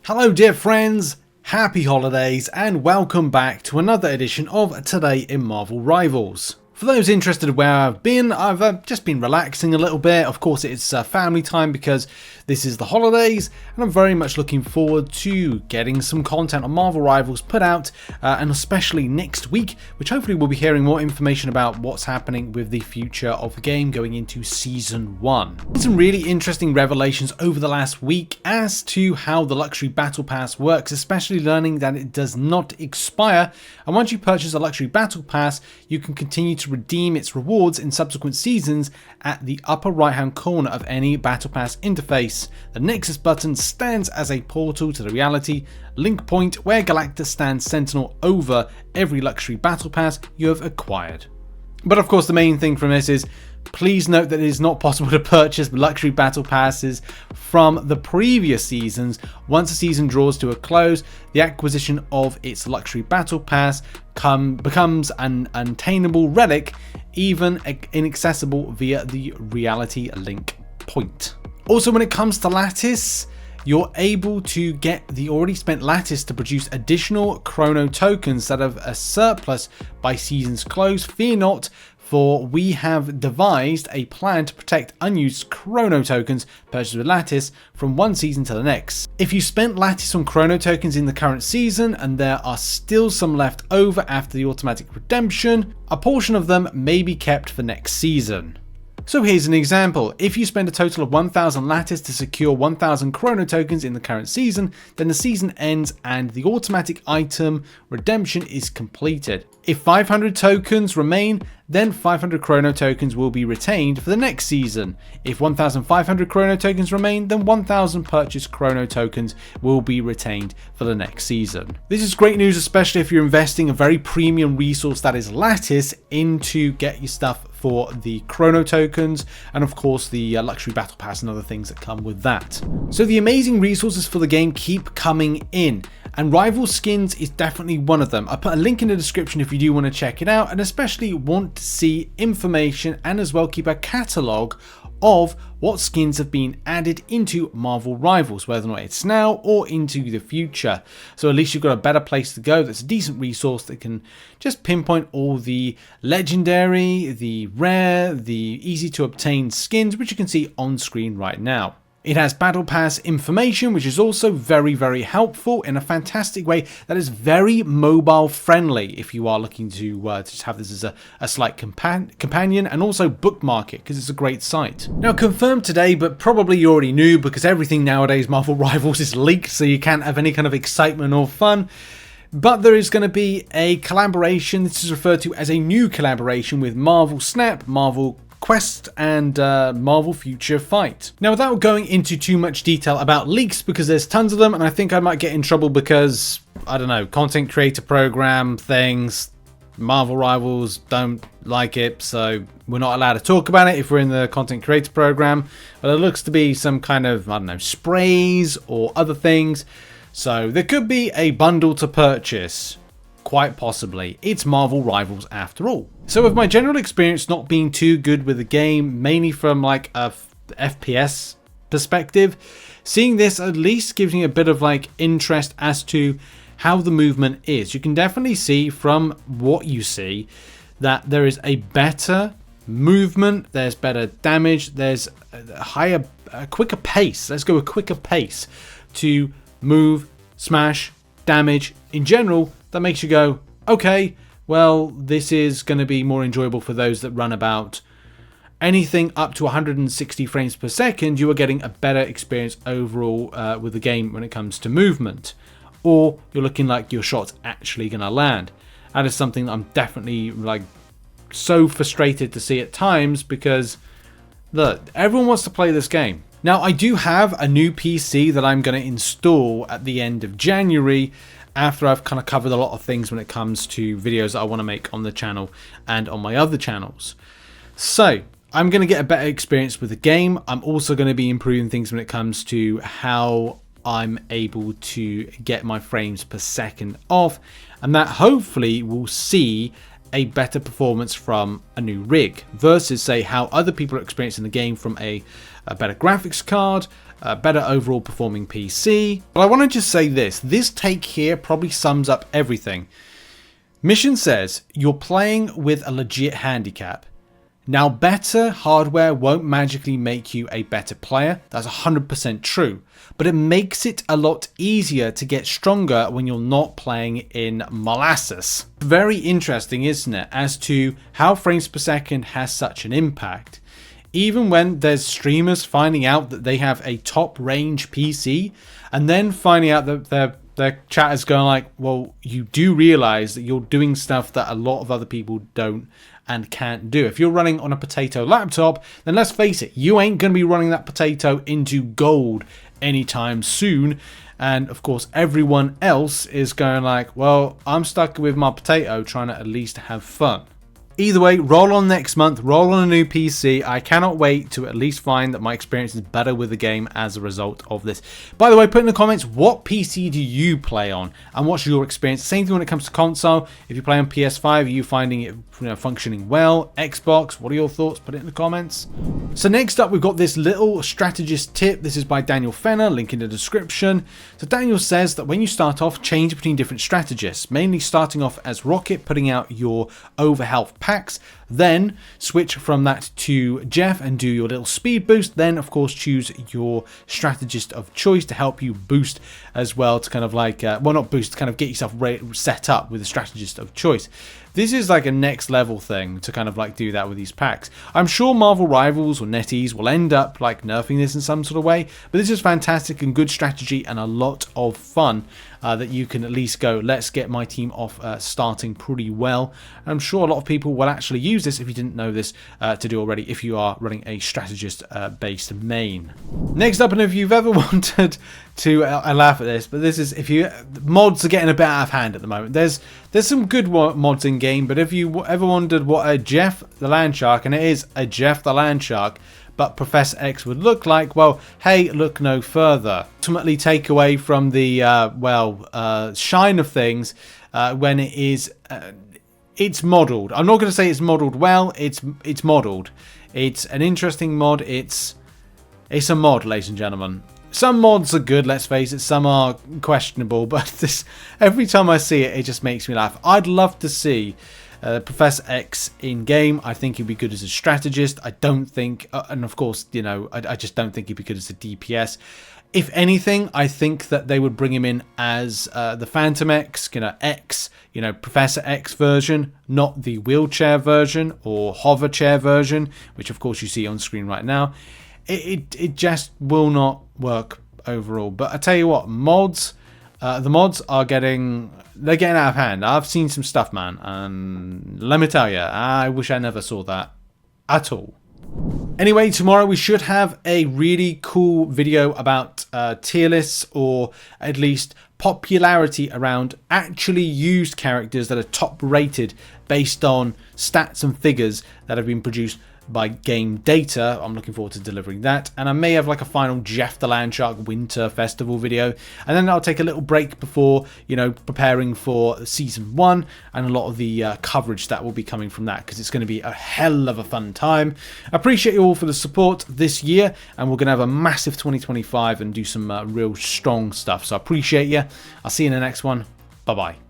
Hello dear friends, happy holidays and welcome back to another edition of Today in Marvel Rivals. For those interested where I've just been relaxing a little bit. Of course it's family time because this is the holidays and I'm very much looking forward to getting some content on Marvel Rivals put out and especially next week, which hopefully we'll be hearing more information about what's happening with the future of the game going into Season 1. Some really interesting revelations over the last week as to how the Luxury Battle Pass works, especially learning that it does not expire, and once you purchase a Luxury Battle Pass you can continue to redeem its rewards in subsequent seasons at the upper right hand corner of any Battle Pass interface. The Nexus button stands as a portal to the reality link point where Galactus stands sentinel over every Luxury Battle Pass you have acquired. But of course the main thing from this is, please note that it is not possible to purchase Luxury Battle Passes from the previous seasons. Once a season draws to a close, the acquisition of its Luxury Battle Pass becomes an unattainable relic, even inaccessible via the reality link point. Also, when it comes to Lattice, you're able to get the already spent Lattice to produce additional Chrono tokens that have a surplus by season's close. Fear not, for we have devised a plan to protect unused Chrono tokens purchased with Lattice from one season to the next. If you spent Lattice on Chrono tokens in the current season and there are still some left over after the automatic redemption, a portion of them may be kept for next season. So here's an example. If you spend a total of 1000 Lattice to secure 1000 Chrono tokens in the current season, then the season ends and the automatic item redemption is completed. If 500 tokens remain, then 500 Chrono tokens will be retained for the next season. If 1500 Chrono tokens remain, then 1000 purchased Chrono tokens will be retained for the next season. This is great news, especially if you're investing a very premium resource that is Lattice into get your stuff for the Chrono tokens and of course the Luxury Battle Pass and other things that come with that. So the amazing resources for the game keep coming in, and Rival Skins is definitely one of them. I'll put a link in the description if you do want to check it out and especially want to see information and as well keep a catalogue of what skins have been added into Marvel Rivals, whether or not it's now or into the future. So at least you've got a better place to go that's a decent resource that can just pinpoint all the legendary, the rare, the easy to obtain skins, which you can see on screen right now. It has Battle Pass information, which is also very helpful in a fantastic way that is very mobile friendly if you are looking to just have this as a slight companion, and also bookmark it because it's a great site. Now confirmed today, but probably you already knew because everything nowadays Marvel Rivals is leaked, so you can't have any kind of excitement or fun. But there is going to be a collaboration. This is referred to as a new collaboration with Marvel Snap, Marvel Quest and Marvel Future Fight. Now without going into too much detail about leaks, because there's tons of them and I think I might get in trouble because, I don't know, content creator program things, Marvel Rivals don't like it, so we're not allowed to talk about it if we're in the content creator program. But it looks to be some kind of, I don't know, sprays or other things. So there could be a bundle to purchase. Quite possibly. It's Marvel Rivals after all. So with my general experience not being too good with the game, mainly from like a FPS perspective, seeing this at least gives me a bit of like interest as to how the movement is. You can definitely see from what you see that there is a better movement, there's better damage, there's a quicker pace. Let's go a quicker pace to move, smash, damage in general. That makes you go, okay, well, this is going to be more enjoyable for those that run about anything up to 160 frames per second. You are getting a better experience overall with the game when it comes to movement, or you're looking like your shot's actually going to land. That is something that I'm definitely like so frustrated to see at times because look, everyone wants to play this game. Now, I do have a new PC that I'm going to install at the end of January, after I've kind of covered a lot of things when it comes to videos that I want to make on the channel and on my other channels. So I'm going to get a better experience with the game. I'm also going to be improving things when it comes to how I'm able to get my frames per second off, and that hopefully will see a better performance from a new rig versus say how other people are experiencing the game from a better graphics card, better overall performing PC. But I want to just say this take here probably sums up everything. Mission says you're playing with a legit handicap. Now, better hardware won't magically make you a better player. That's 100% true. But it makes it a lot easier to get stronger when you're not playing in molasses. Very interesting, isn't it, as to how frames per second has such an impact. Even when there's streamers finding out that they have a top range PC and then finding out that their chat is going like, well, you do realize that you're doing stuff that a lot of other people don't and can't do. If you're running on a potato laptop, then let's face it, you ain't going to be running that potato into gold anytime soon. And of course, everyone else is going like, well, I'm stuck with my potato trying to at least have fun. Either way, roll on next month, roll on a new PC. I cannot wait to at least find that my experience is better with the game as a result of this. By the way, put in the comments, what PC do you play on? And what's your experience? Same thing when it comes to console. If you play on PS5, are you finding it functioning well? Xbox, what are your thoughts? Put it in the comments. So next up, we've got this little strategist tip. This is by Daniel Fenner, link in the description. So Daniel says that when you start off, change between different strategists, mainly starting off as Rocket, putting out your overhealth packs, then switch from that to Jeff and do your little speed boost, then of course choose your strategist of choice to help you boost as well, to kind of like well, not boost, to kind of get yourself set up with the strategist of choice. This is like a next level thing to kind of like do that with these packs. I'm sure Marvel Rivals or NetEase will end up like nerfing this in some sort of way, but this is fantastic and good strategy and a lot of fun that you can at least go, let's get my team off starting pretty well. I'm sure a lot of people will actually use this, if you didn't know this, to do already if you are running a strategist based main. Next up, and if you've ever wanted to, I laugh at this, but this is, if you, mods are getting a bit out of hand at the moment. There's some good mods in game, but if you ever wondered what a Jeff the Landshark, and it is a Jeff the Landshark, but Professor X would look like, well, hey, look no further. Ultimately take away from the, shine of things when it is, it's modeled. I'm not going to say it's modeled well, it's modeled. It's an interesting mod, it's a mod, ladies and gentlemen. Some mods are good, let's face it, some are questionable, but this, every time I see it, it just makes me laugh. I'd love to see Professor X in game. I think he'd be good as a strategist. I don't think, and of course, you know, I just don't think he'd be good as a DPS. If anything, I think that they would bring him in as the Phantom X, Professor X version, not the wheelchair version or hover chair version, which of course you see on screen right now. It just will not work overall. But I tell you what, mods, the mods are getting out of hand. I've seen some stuff, man, and let me tell you, I wish I never saw that at all. Anyway, tomorrow we should have a really cool video about tier lists, or at least popularity around actually used characters that are top rated based on stats and figures that have been produced by game data. I'm looking forward to delivering that, and I may have like a final Jeff the Landshark Winter Festival video, and then I'll take a little break before, you know, preparing for season 1 and a lot of the coverage that will be coming from that, because it's going to be a hell of a fun time. I appreciate you all for the support this year, and we're going to have a massive 2025 and do some real strong stuff, so I appreciate you. I'll see you in the next one. Bye bye.